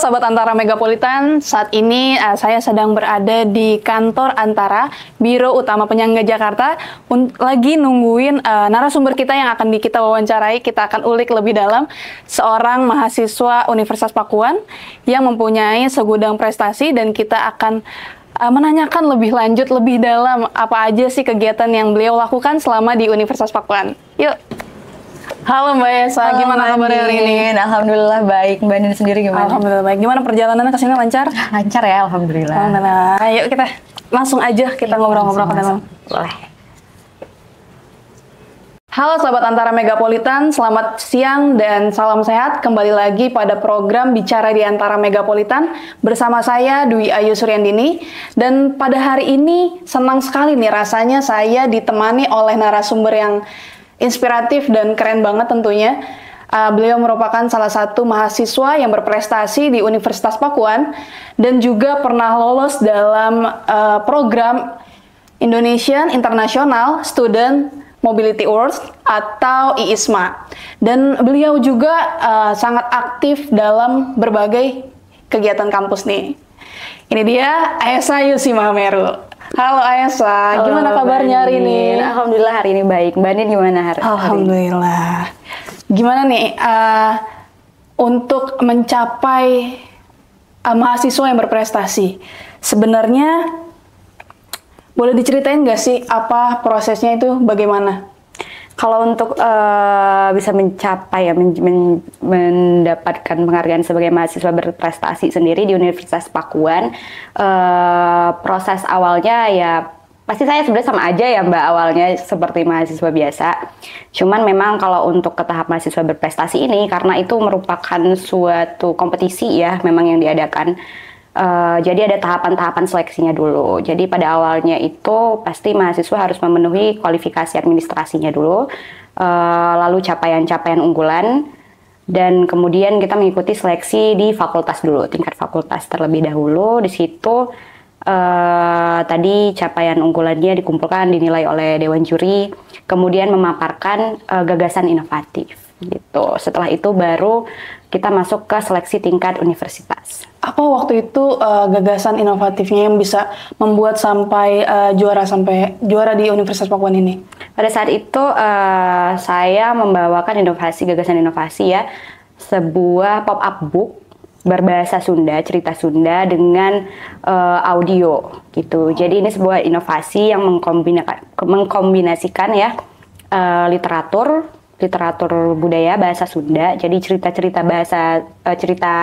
Sahabat Antara Megapolitan, saat ini saya sedang berada di kantor Antara, Biro Utama Penyangga Jakarta, lagi nungguin narasumber kita yang akan kita wawancarai. Kita akan ulik lebih dalam seorang mahasiswa Universitas Pakuan yang mempunyai segudang prestasi, dan kita akan menanyakan lebih lanjut, lebih dalam apa aja sih kegiatan yang beliau lakukan selama di Universitas Pakuan. Yuk! Halo Mbak Esa, halo, gimana kabarnya hari ini? Alhamdulillah baik, Mbak Nin sendiri gimana? Alhamdulillah baik. Gimana perjalanannya ke sini, lancar? Lancar ya, alhamdulillah. Alhamdulillah. Ayo kita langsung aja ngobrol-ngobrol ke dalam. Boleh. Halo sahabat Antara Megapolitan, selamat siang dan salam sehat. Kembali lagi pada program Bicara di Antara Megapolitan bersama saya Dwi Ayu Suryandini. Dan pada hari ini senang sekali nih rasanya saya ditemani oleh narasumber yang inspiratif dan keren banget tentunya. Beliau merupakan salah satu mahasiswa yang berprestasi di Universitas Pakuan dan juga pernah lolos dalam program Indonesian International Student Mobility Awards atau IISMA. Dan beliau juga sangat aktif dalam berbagai kegiatan kampus nih. Ini dia Aesa Yusi Mahameru. Halo Aesa, gimana kabarnya hari ini? Alhamdulillah hari ini baik. Mbak Nin gimana hari ini? Alhamdulillah. Gimana nih untuk mencapai mahasiswa yang berprestasi? Sebenarnya boleh diceritain nggak sih apa prosesnya itu bagaimana? Kalau untuk bisa mencapai ya mendapatkan penghargaan sebagai mahasiswa berprestasi sendiri di Universitas Pakuan, proses awalnya ya pasti saya sebenarnya sama aja ya Mbak, awalnya seperti mahasiswa biasa. Cuman memang kalau untuk ke tahap mahasiswa berprestasi ini, karena itu merupakan suatu kompetisi ya memang yang diadakan. Jadi ada tahapan-tahapan seleksinya dulu. Jadi pada awalnya itu pasti mahasiswa harus memenuhi kualifikasi administrasinya dulu, lalu capaian-capaian unggulan, dan kemudian kita mengikuti seleksi di fakultas dulu, tingkat fakultas terlebih dahulu. Di situ tadi capaian unggulannya dikumpulkan, dinilai oleh dewan juri, kemudian memaparkan gagasan inovatif gitu. Setelah itu baru kita masuk ke seleksi tingkat universitas. Apa waktu itu gagasan inovatifnya yang bisa membuat sampai juara di Universitas Pakuan ini? Pada saat itu saya membawakan gagasan inovasi ya, sebuah pop-up book berbahasa Sunda, cerita Sunda dengan audio gitu. Jadi ini sebuah inovasi yang mengkombinasikan ya literatur budaya bahasa Sunda. Jadi cerita-cerita cerita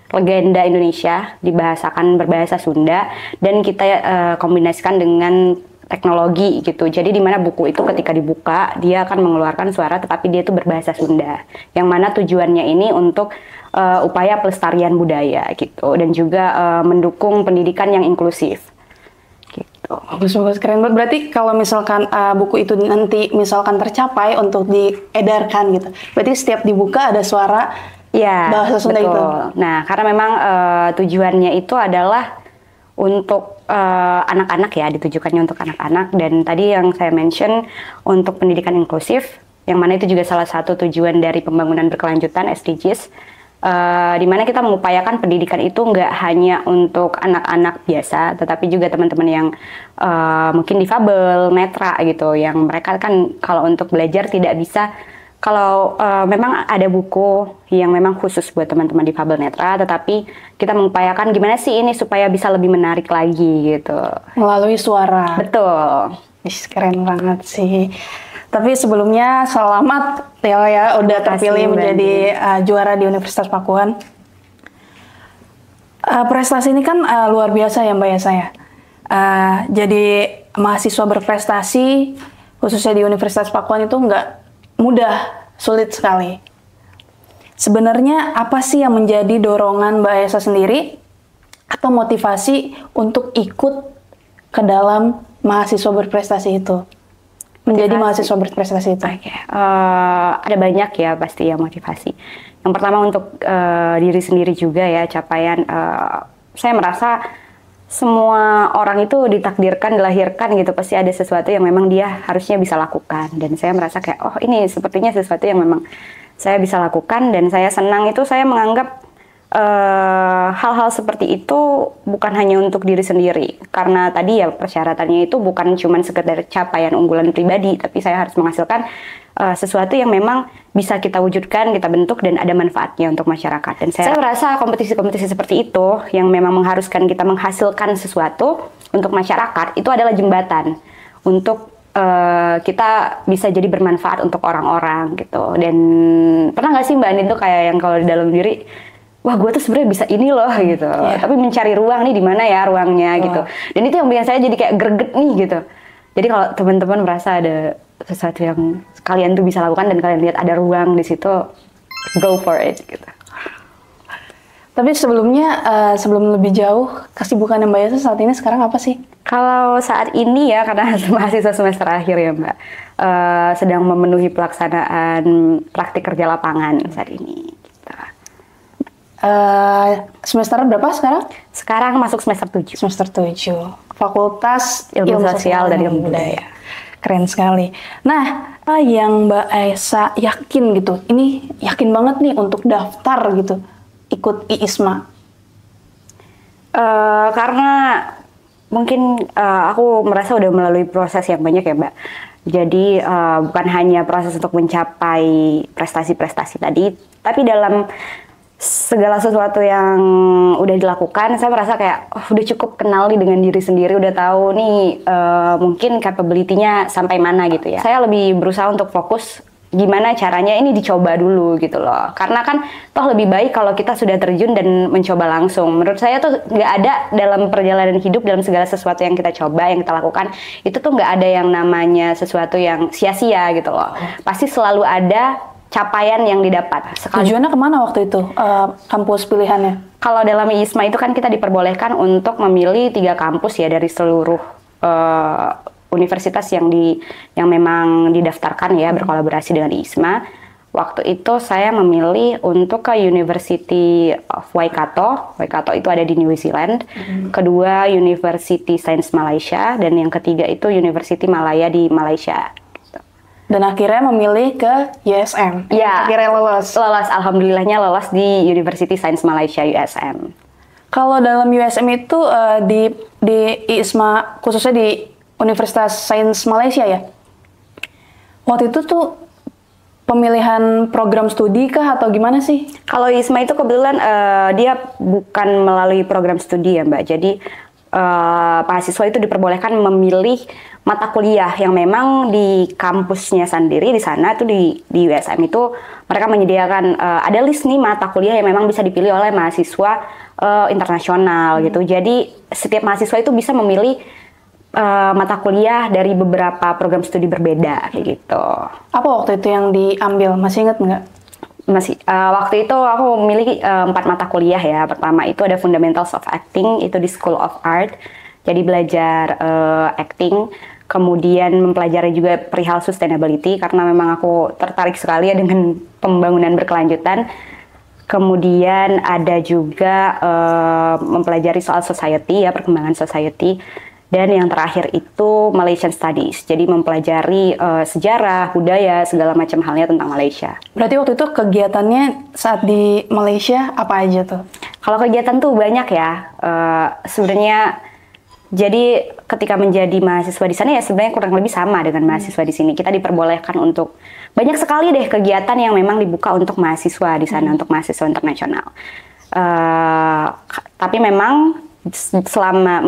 legenda Indonesia dibahasakan berbahasa Sunda, dan kita kombinasikan dengan teknologi gitu. Jadi di mana buku itu ketika dibuka dia akan mengeluarkan suara, tetapi dia itu berbahasa Sunda. Yang mana tujuannya ini untuk upaya pelestarian budaya gitu, dan juga mendukung pendidikan yang inklusif. Bagus, keren banget. Berarti kalau misalkan buku itu nanti misalkan tercapai untuk diedarkan gitu, berarti setiap dibuka ada suara ya, bahasa Sunda betul. Itu. Nah, karena memang tujuannya itu adalah untuk anak-anak ya, ditujukannya untuk anak-anak, dan tadi yang saya mention untuk pendidikan inklusif, yang mana itu juga salah satu tujuan dari pembangunan berkelanjutan SDGs. Di mana kita mengupayakan pendidikan itu nggak hanya untuk anak-anak biasa, tetapi juga teman-teman yang mungkin difabel, netra gitu, yang mereka kan kalau untuk belajar tidak bisa, kalau memang ada buku yang memang khusus buat teman-teman difabel netra, tetapi kita mengupayakan gimana sih ini supaya bisa lebih menarik lagi gitu. Melalui suara. Betul. Keren banget sih. Tapi sebelumnya selamat ya udah terpilih menjadi juara di Universitas Pakuan. Prestasi ini kan luar biasa ya Mbak Esa ya. Jadi mahasiswa berprestasi khususnya di Universitas Pakuan itu nggak mudah, sulit sekali. Sebenarnya apa sih yang menjadi dorongan Mbak Esa sendiri atau motivasi untuk ikut ke dalam mahasiswa berprestasi itu? Menjadi mahasiswa berprestasi itu. Ada banyak ya pasti ya motivasi. Yang pertama untuk diri sendiri juga ya, capaian. Saya merasa semua orang itu ditakdirkan, dilahirkan gitu, pasti ada sesuatu yang memang dia harusnya bisa lakukan. Dan saya merasa kayak, oh ini sepertinya sesuatu yang memang saya bisa lakukan, dan saya senang itu. Saya menganggap hal-hal seperti itu bukan hanya untuk diri sendiri, karena tadi ya persyaratannya itu bukan cuma sekedar capaian unggulan pribadi, tapi saya harus menghasilkan sesuatu yang memang bisa kita wujudkan, kita bentuk dan ada manfaatnya untuk masyarakat. Dan saya merasa kompetisi-kompetisi seperti itu yang memang mengharuskan kita menghasilkan sesuatu untuk masyarakat itu adalah jembatan untuk kita bisa jadi bermanfaat untuk orang-orang gitu. Dan pernah nggak sih Mbak Andin tuh kayak yang kalau di dalam diri, wah gue tuh sebenarnya bisa ini loh gitu, tapi mencari ruang nih di mana ya ruangnya gitu. Dan itu yang bikin saya jadi kayak greget nih gitu. Jadi kalau teman-teman merasa ada sesuatu yang kalian tuh bisa lakukan dan kalian lihat ada ruang di situ, go for it gitu. Tapi sebelumnya, sebelum lebih jauh, kesibukan Mbak Yasa saat ini sekarang apa sih? Kalau saat ini ya, karena mahasiswa semester akhir ya Mbak, sedang memenuhi pelaksanaan praktik kerja lapangan saat ini. Gitu. Semester berapa sekarang? Sekarang masuk semester 7. Semester 7. Fakultas Ilmu Sosial dan Ilmu Budaya. Keren sekali. Nah, apa yang Mbak Esa yakin gitu? Ini yakin banget nih untuk daftar gitu, ikut IISMA. Karena mungkin aku merasa udah melalui proses yang banyak ya Mbak. Jadi bukan hanya proses untuk mencapai prestasi-prestasi tadi, tapi dalam segala sesuatu yang udah dilakukan, saya merasa kayak udah cukup kenal nih dengan diri sendiri, udah tahu nih mungkin capability-nya sampai mana gitu ya. Saya lebih berusaha untuk fokus gimana caranya ini dicoba dulu gitu loh. Karena kan toh lebih baik kalau kita sudah terjun dan mencoba langsung. Menurut saya tuh nggak ada dalam perjalanan hidup, dalam segala sesuatu yang kita coba, yang kita lakukan, itu tuh nggak ada yang namanya sesuatu yang sia-sia gitu loh. Pasti selalu ada capaian yang didapat. Tujuannya kemana waktu itu, kampus pilihannya? Kalau dalam IISMA itu kan kita diperbolehkan untuk memilih 3 kampus ya dari seluruh universitas yang memang didaftarkan ya berkolaborasi dengan IISMA. Waktu itu saya memilih untuk ke University of Waikato. Waikato itu ada di New Zealand. Kedua University Sains Malaysia dan yang ketiga itu University Malaya di Malaysia. Dan akhirnya memilih ke USM. Ya, akhirnya lolos. Alhamdulillahnya lolos di University Sains Malaysia USM. Kalau dalam USM itu di IISMA, khususnya di Universitas Sains Malaysia ya, waktu itu tuh pemilihan program studi kah atau gimana sih? Kalau IISMA itu kebetulan dia bukan melalui program studi ya Mbak. Jadi mahasiswa itu diperbolehkan memilih mata kuliah yang memang di kampusnya sendiri di sana tuh di USM itu mereka menyediakan ada list nih mata kuliah yang memang bisa dipilih oleh mahasiswa internasional gitu. Jadi setiap mahasiswa itu bisa memilih mata kuliah dari beberapa program studi berbeda kayak gitu. Apa waktu itu yang diambil? Masih ingat nggak? Masih waktu itu aku memiliki 4 mata kuliah ya. Pertama itu ada Fundamentals of Acting, itu di School of Art. Jadi belajar acting, kemudian mempelajari juga perihal sustainability karena memang aku tertarik sekali ya dengan pembangunan berkelanjutan. Kemudian ada juga mempelajari soal society ya, perkembangan society. Dan yang terakhir itu Malaysian Studies, jadi mempelajari sejarah, budaya, segala macam halnya tentang Malaysia. Berarti waktu itu kegiatannya saat di Malaysia apa aja tuh? Kalau kegiatan tuh banyak ya, sebenarnya. Jadi ketika menjadi mahasiswa di sana ya sebenarnya kurang lebih sama dengan mahasiswa di sini. Kita diperbolehkan untuk banyak sekali deh kegiatan yang memang dibuka untuk mahasiswa di sana, untuk mahasiswa internasional. Tapi memang selama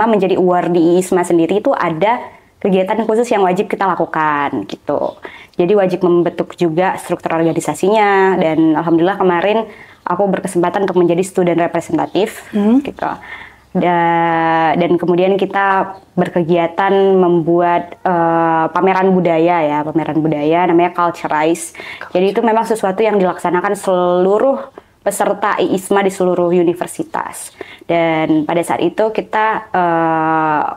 menjadi award di IISMA sendiri itu ada kegiatan khusus yang wajib kita lakukan gitu. Jadi wajib membentuk juga struktur organisasinya dan alhamdulillah kemarin aku berkesempatan untuk menjadi student representatif gitu. Dan kemudian kita berkegiatan membuat pameran budaya namanya Culturize. Jadi itu memang sesuatu yang dilaksanakan seluruh peserta IISMA di seluruh universitas. Dan pada saat itu kita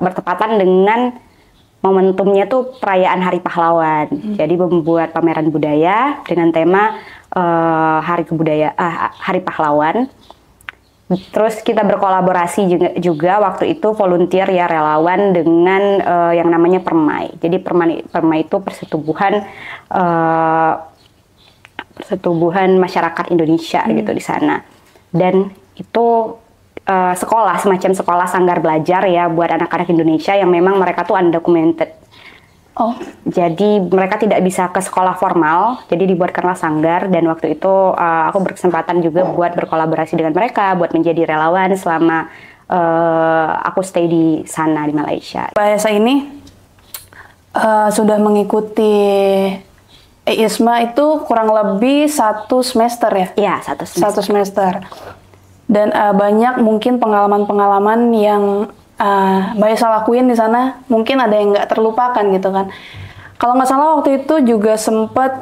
bertepatan dengan momentumnya tuh perayaan Hari Pahlawan. Jadi membuat pameran budaya dengan tema Hari Pahlawan. Terus kita berkolaborasi juga waktu itu volunteer ya relawan dengan yang namanya Permai. Jadi Permai itu persetubuhan masyarakat Indonesia gitu di sana. dan itu sekolah, semacam sekolah sanggar belajar ya buat anak-anak Indonesia yang memang mereka tuh undocumented. Oh, Jadi mereka tidak bisa ke sekolah formal, jadi dibuatkanlah sanggar, dan waktu itu aku berkesempatan juga buat berkolaborasi dengan mereka, buat menjadi relawan selama aku stay di sana di Malaysia. Mbak Esa ini sudah mengikuti ISMA itu kurang lebih 1 semester ya? Iya, 1 semester. 1 semester. Dan banyak mungkin pengalaman-pengalaman yang Mbak Esa lakuin di sana, mungkin ada yang nggak terlupakan gitu kan. Kalau nggak salah waktu itu juga sempat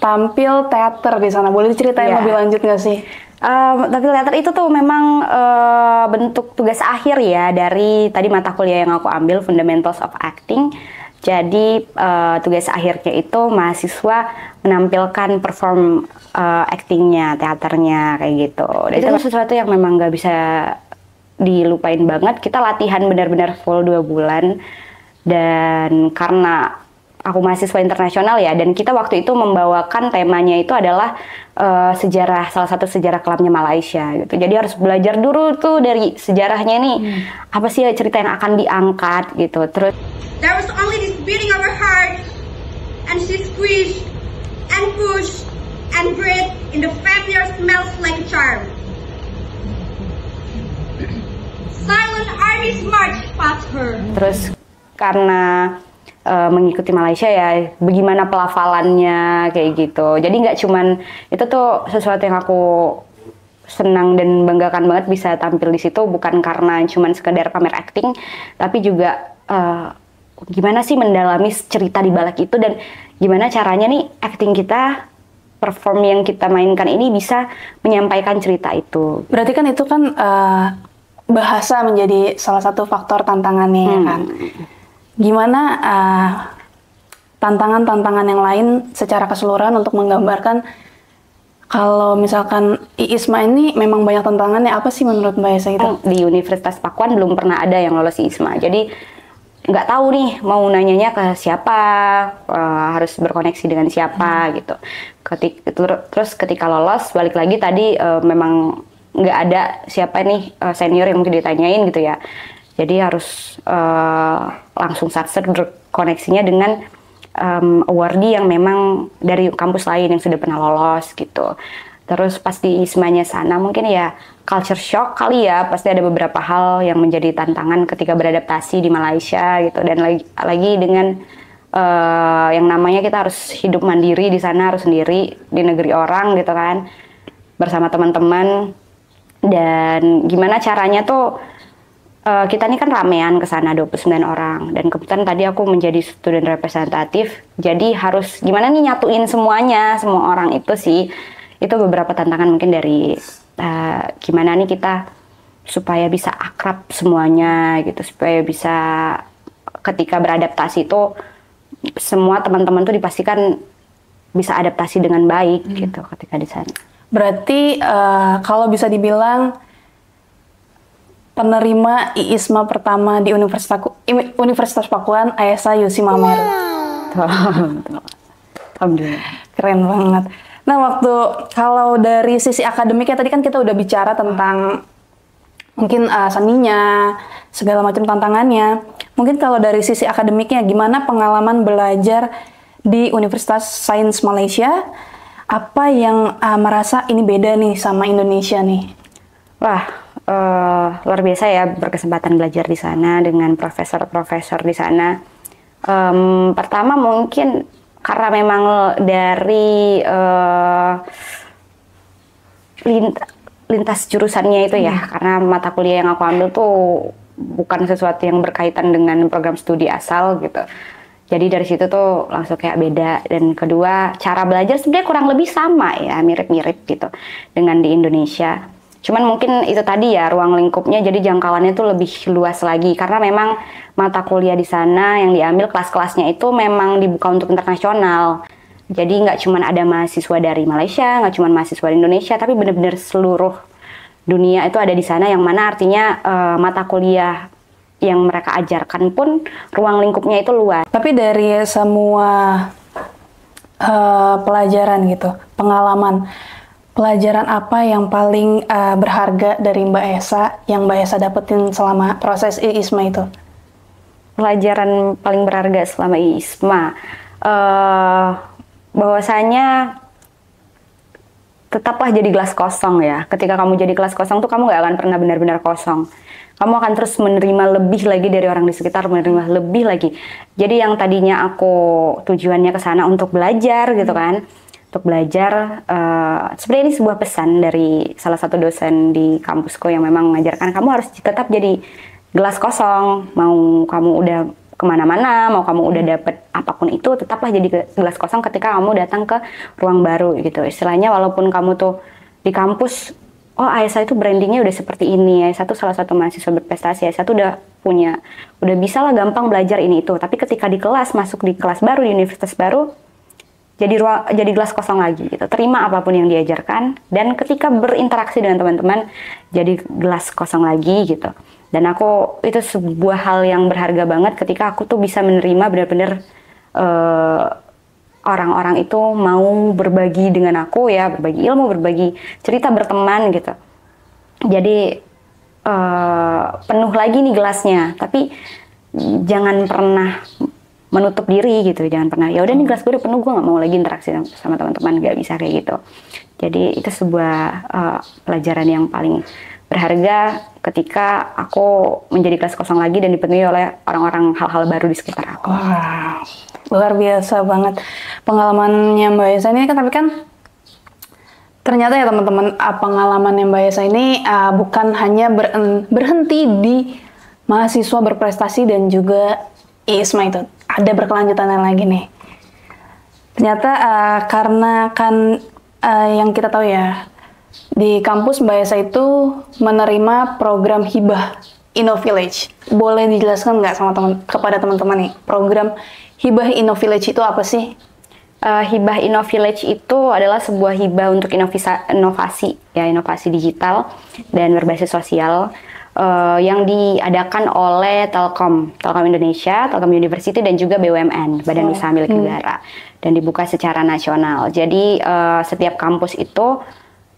tampil teater di sana. Boleh diceritain lebih lanjut nggak sih? Tampil teater itu tuh memang bentuk tugas akhir ya dari tadi mata kuliah yang aku ambil, Fundamentals of Acting. Jadi tugas akhirnya itu mahasiswa menampilkan perform actingnya, teaternya kayak gitu. Dan itu sesuatu yang memang nggak bisa dilupain banget. Kita latihan benar-benar full 2 bulan. Dan karena aku mahasiswa internasional ya, dan kita waktu itu membawakan temanya itu adalah sejarah, salah satu sejarah kelamnya Malaysia gitu. Jadi harus belajar dulu tuh dari sejarahnya nih, apa sih cerita yang akan diangkat gitu. Terus there was only this beating of her heart, and she squeezed and pushed and breathed in the fire smells like a charm. Silent armies march past her. Terus karena mengikuti Malaysia ya, bagaimana pelafalannya kayak gitu. Jadi nggak cuman itu tuh sesuatu yang aku senang dan banggakan banget bisa tampil di situ, bukan karena cuman sekedar pamer acting, tapi juga gimana sih mendalami cerita di balik itu, dan gimana caranya nih acting kita, perform yang kita mainkan ini bisa menyampaikan cerita itu. Berarti kan itu kan bahasa menjadi salah satu faktor tantangannya ya kan. Gimana tantangan-tantangan yang lain secara keseluruhan untuk menggambarkan kalau misalkan ISMA ini memang banyak tantangannya, apa sih menurut Mbak Esa itu? Di Universitas Pakuan belum pernah ada yang lolos ISMA, jadi nggak tahu nih mau nanyanya ke siapa, harus berkoneksi dengan siapa gitu. Terus ketika lolos, balik lagi tadi memang nggak ada siapa nih senior yang mungkin ditanyain gitu ya. Jadi harus langsung satset berkoneksinya dengan awardee yang memang dari kampus lain yang sudah pernah lolos gitu. Terus pas di ISMA-nya sana mungkin ya culture shock kali ya, pasti ada beberapa hal yang menjadi tantangan ketika beradaptasi di Malaysia gitu. Dan lagi dengan yang namanya kita harus hidup mandiri di sana, harus sendiri di negeri orang gitu kan, bersama teman-teman. Dan gimana caranya tuh kita ini kan ramean ke sana 29 orang, dan kebetulan tadi aku menjadi student representatif, jadi harus gimana nih nyatuin semuanya, semua orang itu sih. Itu beberapa tantangan mungkin dari gimana nih kita supaya bisa akrab semuanya gitu, supaya bisa ketika beradaptasi itu semua teman-teman tuh dipastikan bisa adaptasi dengan baik gitu ketika di sana. Berarti kalau bisa dibilang penerima ISMA pertama di Universitas Pakuan, Aesa Yusi Mamer. Alhamdulillah. Keren banget. Nah, kalau dari sisi akademiknya tadi kan kita udah bicara tentang mungkin seninya, segala macam tantangannya. Mungkin kalau dari sisi akademiknya, gimana pengalaman belajar di Universitas Sains Malaysia? Apa yang merasa ini beda nih sama Indonesia nih? Wah, luar biasa ya berkesempatan belajar di sana dengan profesor-profesor di sana. Pertama mungkin karena memang dari lintas jurusannya itu ya, karena mata kuliah yang aku ambil tuh bukan sesuatu yang berkaitan dengan program studi asal gitu. Jadi dari situ tuh langsung kayak beda. Dan kedua, cara belajar sebenarnya kurang lebih sama ya, mirip-mirip gitu dengan di Indonesia. Cuman mungkin itu tadi ya, ruang lingkupnya jadi jangkauannya tuh lebih luas lagi. Karena memang mata kuliah di sana yang diambil kelas-kelasnya itu memang dibuka untuk internasional. Jadi nggak cuman ada mahasiswa dari Malaysia, nggak cuman mahasiswa di Indonesia, tapi benar-benar seluruh dunia itu ada di sana, yang mana artinya mata kuliah yang mereka ajarkan pun ruang lingkupnya itu luas. Tapi dari semua pelajaran gitu, pengalaman, Pelajaran apa yang paling berharga dari Mbak Esa yang Mbak Esa dapetin selama proses IISMA itu? Pelajaran paling berharga selama IISMA, bahwasanya tetaplah jadi gelas kosong ya. Ketika kamu jadi gelas kosong tuh kamu nggak akan pernah benar-benar kosong. Kamu akan terus menerima lebih lagi dari orang di sekitar, menerima lebih lagi. Jadi yang tadinya aku tujuannya ke sana untuk belajar gitu kan, untuk belajar, sebenarnya ini sebuah pesan dari salah satu dosen di kampusku yang memang mengajarkan kamu harus tetap jadi gelas kosong. Mau kamu udah kemana-mana, mau kamu udah dapet apapun itu, tetaplah jadi gelas kosong ketika kamu datang ke ruang baru gitu. Istilahnya walaupun kamu tuh di kampus, oh AESA itu brandingnya udah seperti ini, AESA itu salah satu mahasiswa berprestasi, AESA itu udah bisa lah gampang belajar ini itu. Tapi ketika di kelas, masuk di kelas baru, di universitas baru, jadi gelas kosong lagi gitu. Terima apapun yang diajarkan, dan ketika berinteraksi dengan teman-teman jadi gelas kosong lagi gitu. Dan aku itu sebuah hal yang berharga banget ketika aku tuh bisa menerima benar-benar orang-orang itu mau berbagi dengan aku ya, berbagi ilmu, berbagi cerita, berteman gitu. Jadi penuh lagi nih gelasnya, tapi jangan pernah menutup diri gitu, jangan pernah ya udah nih gelas gue udah penuh, gue nggak mau lagi interaksi sama teman-teman, nggak bisa kayak gitu. Jadi itu sebuah pelajaran yang paling berharga ketika aku menjadi gelas kosong lagi dan dipenuhi oleh orang-orang, hal-hal baru di sekitar aku. Wow, luar biasa banget pengalamannya Mbak Esa ini kan. Tapi kan ternyata ya teman-teman, pengalamannya Mbak Esa ini bukan hanya berhenti di mahasiswa berprestasi dan juga IISMA itu. Ada berkelanjutan lagi nih. Ternyata karena kan yang kita tahu ya, di kampus Mbak Esa itu menerima program hibah InnoVillage. Boleh dijelaskan nggak kepada teman-teman nih, program hibah InnoVillage itu apa sih? Hibah InnoVillage itu adalah sebuah hibah untuk inovasi digital dan berbasis sosial yang diadakan oleh Telkom Indonesia, Telkom University, dan juga BUMN, Badan Usaha Milik Negara, dan dibuka secara nasional. Jadi setiap kampus itu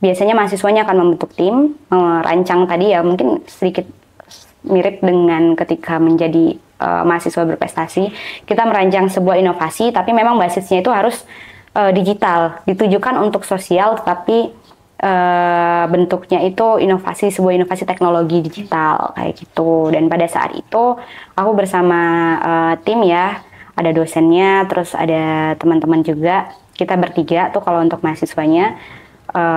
biasanya mahasiswanya akan membentuk tim, merancang tadi ya, mungkin sedikit mirip dengan ketika menjadi mahasiswa berprestasi. Kita merancang sebuah inovasi, tapi memang basisnya itu harus digital, ditujukan untuk sosial, tetapi bentuknya itu sebuah inovasi teknologi digital kayak gitu. Dan pada saat itu aku bersama tim ya, ada dosennya, terus ada teman-teman juga, kita bertiga tuh kalau untuk mahasiswanya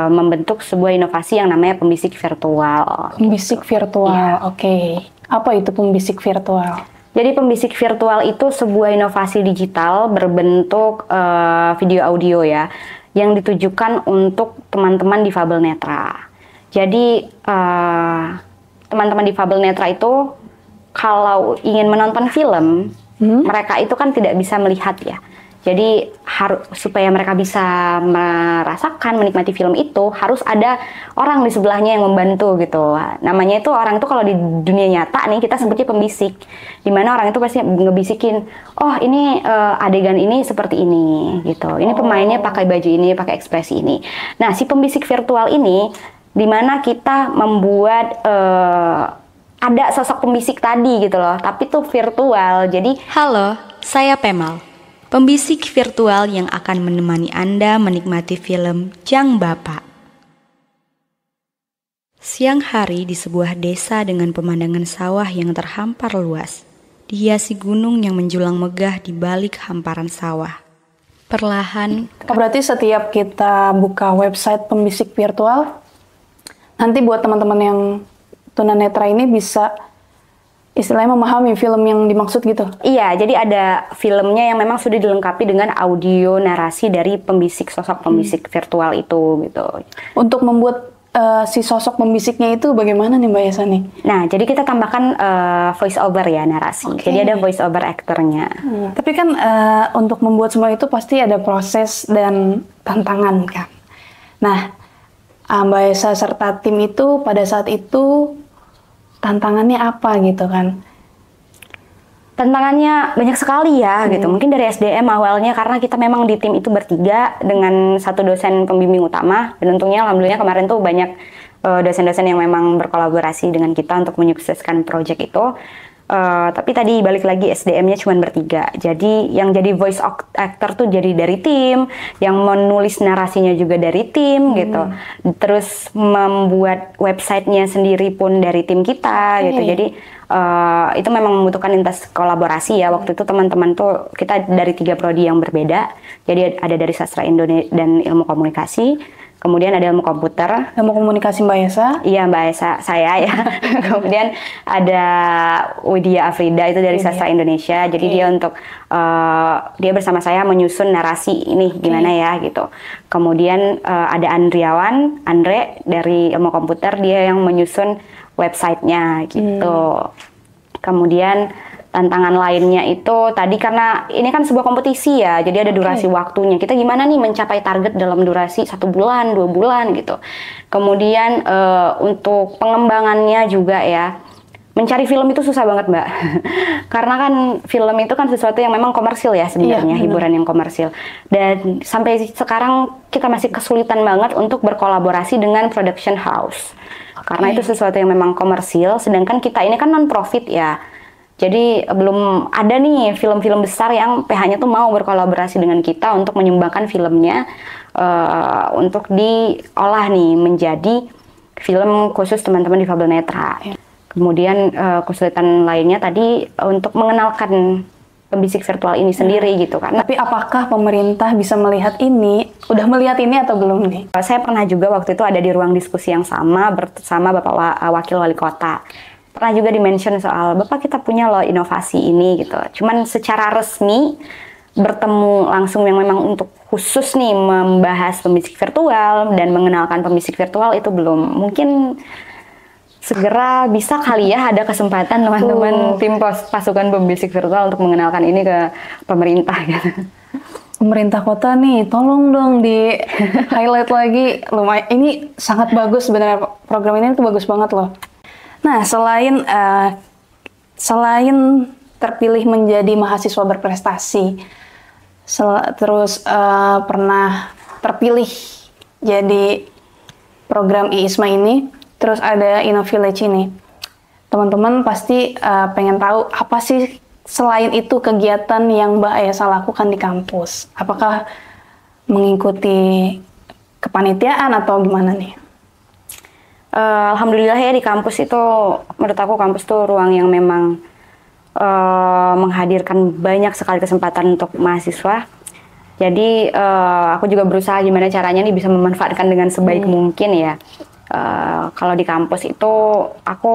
membentuk sebuah inovasi yang namanya pembisik virtual. Pembisik virtual, ya. Oke. Apa itu pembisik virtual? Jadi pembisik virtual itu sebuah inovasi digital berbentuk video audio ya, yang ditujukan untuk teman-teman difabel netra. Jadi teman-teman difabel netra itu kalau ingin menonton film, mereka itu kan tidak bisa melihat ya. Jadi supaya mereka bisa merasakan, menikmati film itu, harus ada orang di sebelahnya yang membantu gitu. Namanya itu, orang itu kalau di dunia nyata nih, kita sebutnya pembisik. Dimana orang itu pasti ngebisikin, oh ini adegan ini seperti ini gitu. Ini pemainnya pakai baju ini, pakai ekspresi ini. Nah, si pembisik virtual ini, dimana kita membuat ada sosok pembisik tadi gitu loh, tapi tuh virtual. Jadi, halo, saya Pemal, pembisik virtual yang akan menemani Anda menikmati film Jang Bapak. Siang hari di sebuah desa dengan pemandangan sawah yang terhampar luas, dihiasi gunung yang menjulang megah di balik hamparan sawah. Perlahan, berarti setiap kita buka website pembisik virtual, nanti buat teman-teman yang tunanetra ini bisa istilahnya memahami film yang dimaksud gitu? Iya, jadi ada filmnya yang memang sudah dilengkapi dengan audio narasi dari sosok pembisik virtual itu gitu. Untuk membuat si sosok pembisiknya itu bagaimana nih Mbak Esa nih? Nah, jadi kita tambahkan voice over ya, narasi. Jadi ada voice over aktornya. Tapi kan untuk membuat semua itu pasti ada proses dan tantangan kan. Nah, Mbak Esa serta tim itu pada saat itu tantangannya apa gitu kan? Tantangannya banyak sekali ya gitu. Mungkin dari SDM awalnya karena kita memang di tim itu bertiga dengan satu dosen pembimbing utama, dan untungnya alhamdulillah kemarin tuh banyak dosen-dosen yang memang berkolaborasi dengan kita untuk menyukseskan proyek itu. Tapi tadi balik lagi SDM-nya cuma bertiga. Jadi yang jadi voice actor tuh jadi dari tim, yang menulis narasinya juga dari tim gitu. Terus membuat websitenya sendiri pun dari tim kita gitu. Jadi itu memang membutuhkan lintas kolaborasi ya. Waktu itu teman-teman tuh kita dari 3 prodi yang berbeda. Jadi ada dari sastra Indonesia dan ilmu komunikasi. Kemudian ada ilmu komputer. Ilmu komunikasi Mbak Esa? Iya, Mbak Esa, saya ya. Kemudian ada Widya Afrida, itu dari sastra Indonesia. Jadi dia untuk, dia bersama saya menyusun narasi ini gimana ya gitu. Kemudian ada Andre dari ilmu komputer, dia yang menyusun websitenya gitu. Kemudian tantangan lainnya itu tadi karena ini kan sebuah kompetisi ya, jadi ada durasi waktunya. Kita gimana nih mencapai target dalam durasi 1 bulan, 2 bulan gitu. Kemudian untuk pengembangannya juga ya, mencari film itu susah banget Mbak. Karena kan film itu kan sesuatu yang memang komersil ya sebenarnya, hiburan yang komersil. Dan sampai sekarang kita masih kesulitan banget untuk berkolaborasi dengan production house. Karena itu sesuatu yang memang komersil, sedangkan kita ini kan non-profit ya. Jadi belum ada nih film-film besar yang PH-nya tuh mau berkolaborasi dengan kita untuk menyumbangkan filmnya untuk diolah nih menjadi film khusus teman-teman difabel netra. Kemudian kesulitan lainnya tadi untuk mengenalkan pembisik virtual ini sendiri gitu kan. Tapi apakah pemerintah bisa melihat ini? Udah melihat ini atau belum nih? Saya pernah juga waktu itu ada di ruang diskusi yang sama bersama Bapak Wakil Wali Kota. Pernah juga di-mention soal, Bapak kita punya loh inovasi ini gitu. Cuman secara resmi bertemu langsung yang memang untuk khusus nih membahas pembisik virtual dan mengenalkan pembisik virtual itu belum. Mungkin segera bisa kali ya ada kesempatan teman-teman tim pasukan pembisik virtual untuk mengenalkan ini ke pemerintah gitu. Pemerintah kota nih, tolong dong di highlight lagi. Lumayan, ini sangat bagus sebenarnya, program ini tuh bagus banget loh. Nah, selain terpilih menjadi mahasiswa berprestasi, terus pernah terpilih jadi program IISMA ini, terus ada InnoVillage ini. Teman-teman pasti pengen tahu apa sih selain itu kegiatan yang Mbak Esa lakukan di kampus. Apakah mengikuti kepanitiaan atau gimana nih? Alhamdulillah ya di kampus itu, menurut aku kampus tuh ruang yang memang menghadirkan banyak sekali kesempatan untuk mahasiswa. Jadi aku juga berusaha gimana caranya nih bisa memanfaatkan dengan sebaik mungkin ya. Kalau di kampus itu aku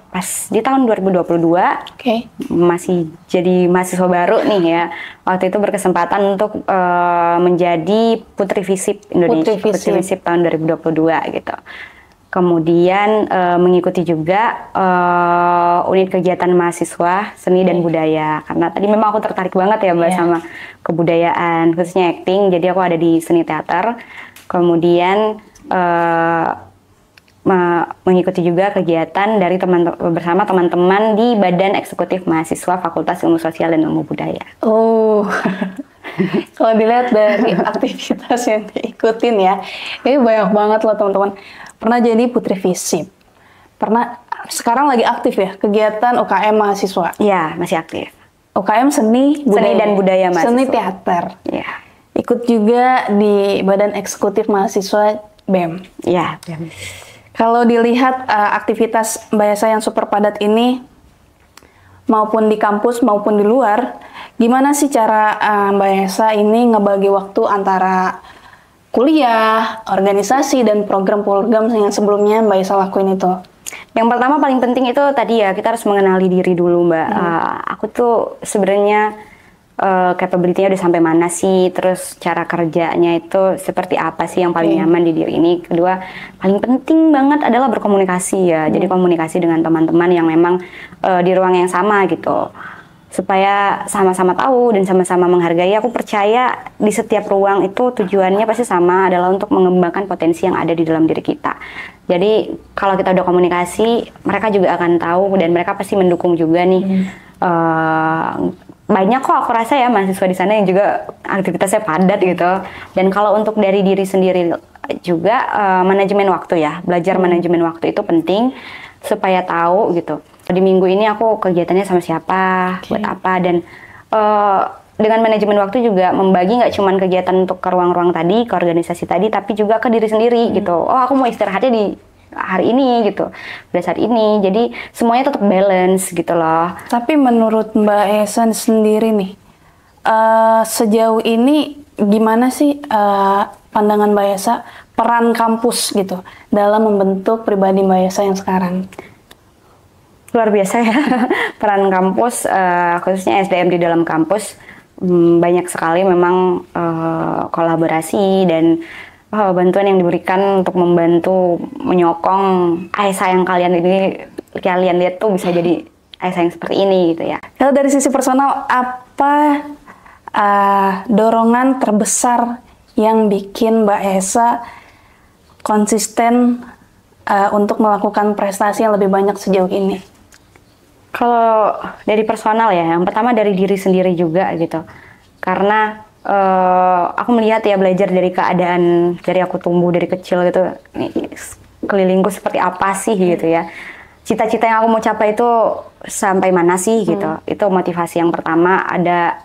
pas di tahun 2022 masih jadi mahasiswa baru nih ya. Waktu itu berkesempatan untuk menjadi Putri Visip Indonesia, Putri Visip tahun 2022 gitu. Kemudian mengikuti juga unit kegiatan mahasiswa seni dan budaya, karena tadi memang aku tertarik banget ya Mbak sama kebudayaan, khususnya acting. Jadi aku ada di seni teater. Kemudian mengikuti juga kegiatan dari bersama teman-teman di Badan Eksekutif Mahasiswa Fakultas Ilmu Sosial dan Ilmu Budaya. Oh, kalau dilihat dari aktivitas yang diikutin ya, ini banyak banget loh teman-teman. Pernah jadi Putri Visip, sekarang lagi aktif ya kegiatan UKM mahasiswa. Iya, masih aktif. UKM seni dan budaya mahasiswa. Seni teater. Iya. Ikut juga di Badan Eksekutif Mahasiswa BEM. Iya, BEM. Kalau dilihat aktivitas Mbak Esa yang super padat ini, maupun di kampus maupun di luar, gimana sih cara Mbak Esa ini ngebagi waktu antara kuliah, organisasi, dan program-program yang sebelumnya Mbak Esa lakuin itu? Yang pertama paling penting itu tadi ya, kita harus mengenali diri dulu Mbak. Aku tuh sebenarnya capability-nya udah sampai mana sih, terus cara kerjanya itu seperti apa sih yang paling nyaman di diri ini. Kedua, paling penting banget adalah berkomunikasi ya. Jadi komunikasi dengan teman-teman yang memang di ruang yang sama gitu. supaya sama-sama tahu dan sama-sama menghargai. Aku percaya di setiap ruang itu tujuannya pasti sama, adalah untuk mengembangkan potensi yang ada di dalam diri kita. Jadi kalau kita udah komunikasi, mereka juga akan tahu dan mereka pasti mendukung juga nih. Banyak kok aku rasa ya mahasiswa di sana yang juga aktivitasnya padat gitu. Dan kalau untuk dari diri sendiri juga manajemen waktu ya, belajar manajemen waktu itu penting supaya tahu gitu. Di minggu ini aku kegiatannya sama siapa, buat apa, dan dengan manajemen waktu juga membagi nggak cuma kegiatan untuk ke ruang-ruang tadi, ke organisasi tadi, tapi juga ke diri sendiri gitu. Oh, aku mau istirahatnya di hari ini gitu, pada saat ini. Jadi semuanya tetap balance gitu loh. Tapi menurut Mbak Esa sendiri nih, sejauh ini gimana sih pandangan Mbak Esa peran kampus gitu dalam membentuk pribadi Mbak Esa yang sekarang? Luar biasa ya, peran kampus, khususnya SDM di dalam kampus, banyak sekali memang kolaborasi dan bantuan yang diberikan untuk membantu menyokong Aisyah yang kalian lihat tuh bisa jadi Aisyah yang seperti ini gitu ya. Kalau dari sisi personal, apa dorongan terbesar yang bikin Mbak Esa konsisten untuk melakukan prestasi yang lebih banyak sejauh ini? Kalau dari personal ya, yang pertama dari diri sendiri juga gitu. Karena aku melihat ya, belajar dari keadaan, dari aku tumbuh dari kecil gitu, kelilingku seperti apa sih gitu ya. Cita-cita yang aku mau capai itu sampai mana sih gitu. Itu motivasi yang pertama. Ada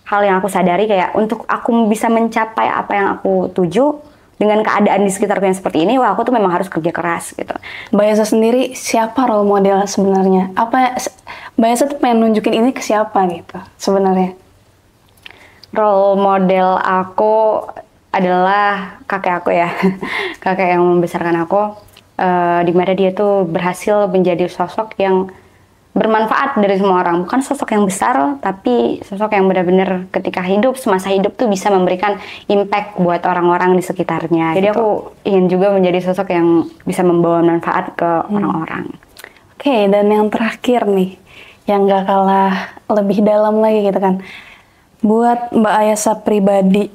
hal yang aku sadari kayak untuk aku bisa mencapai apa yang aku tuju, dengan keadaan di sekitarku yang seperti ini, wah aku tuh memang harus kerja keras gitu. Mbak Esa sendiri siapa role model sebenarnya? Apa Mbak Esa tuh pengen nunjukin ini ke siapa gitu sebenarnya? Role model aku adalah kakek aku ya, kakek yang membesarkan aku, di mana dia tuh berhasil menjadi sosok yang bermanfaat dari semua orang. Bukan sosok yang besar, tapi sosok yang benar-benar ketika hidup, semasa hidup tuh bisa memberikan impact buat orang-orang di sekitarnya. Jadi aku ingin juga menjadi sosok yang bisa membawa manfaat ke orang-orang. Oke, dan yang terakhir nih, yang gak kalah lebih dalam lagi gitu kan. Buat Mbak Aisyah pribadi,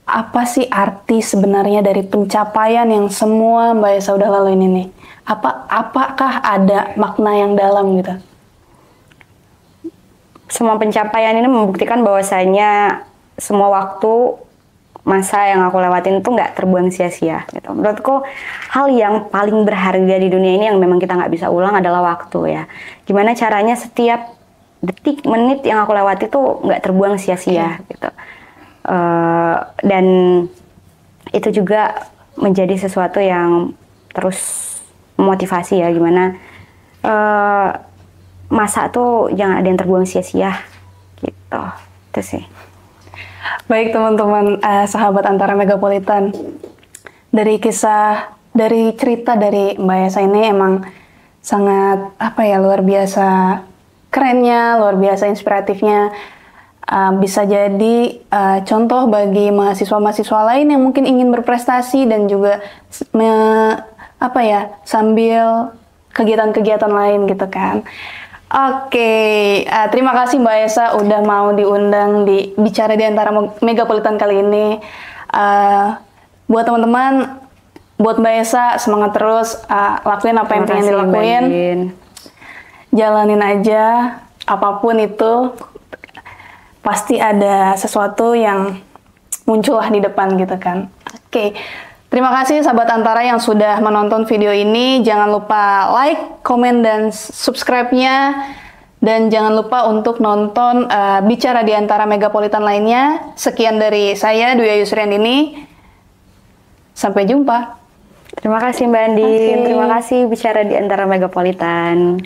apa sih arti sebenarnya dari pencapaian yang semua Mbak Aisyah udah laluin ini? Apakah ada makna yang dalam gitu? Semua pencapaian ini membuktikan bahwasanya semua waktu, masa yang aku lewatin itu nggak terbuang sia-sia gitu. Menurutku hal yang paling berharga di dunia ini yang memang kita nggak bisa ulang adalah waktu ya. Gimana caranya setiap detik, menit yang aku lewati itu nggak terbuang sia-sia gitu. Dan itu juga menjadi sesuatu yang terus memotivasi ya, gimana masa tuh jangan ada yang terbuang sia-sia gitu. Itu sih. Baik teman-teman, sahabat Antara Megapolitan, dari cerita dari Mbak Esa ini emang sangat luar biasa kerennya, luar biasa inspiratifnya. Bisa jadi contoh bagi mahasiswa-mahasiswa lain yang mungkin ingin berprestasi dan juga sambil kegiatan-kegiatan lain gitu kan. Oke, terima kasih Mbak Esa udah mau diundang di Bicara di Antara Megapolitan kali ini. Buat teman-teman, buat Mbak Esa semangat terus, lakuin apa yang pengen dilakuin. Jalanin aja, apapun itu pasti ada sesuatu yang muncullah di depan gitu kan. Oke. Terima kasih sahabat Antara yang sudah menonton video ini. Jangan lupa like, komen, dan subscribe-nya. Dan jangan lupa untuk nonton Bicara di Antara Megapolitan lainnya. Sekian dari saya, Dwi Ayu Suryandini. Sampai jumpa. Terima kasih Mbak Andi. Terima kasih Bicara di Antara Megapolitan.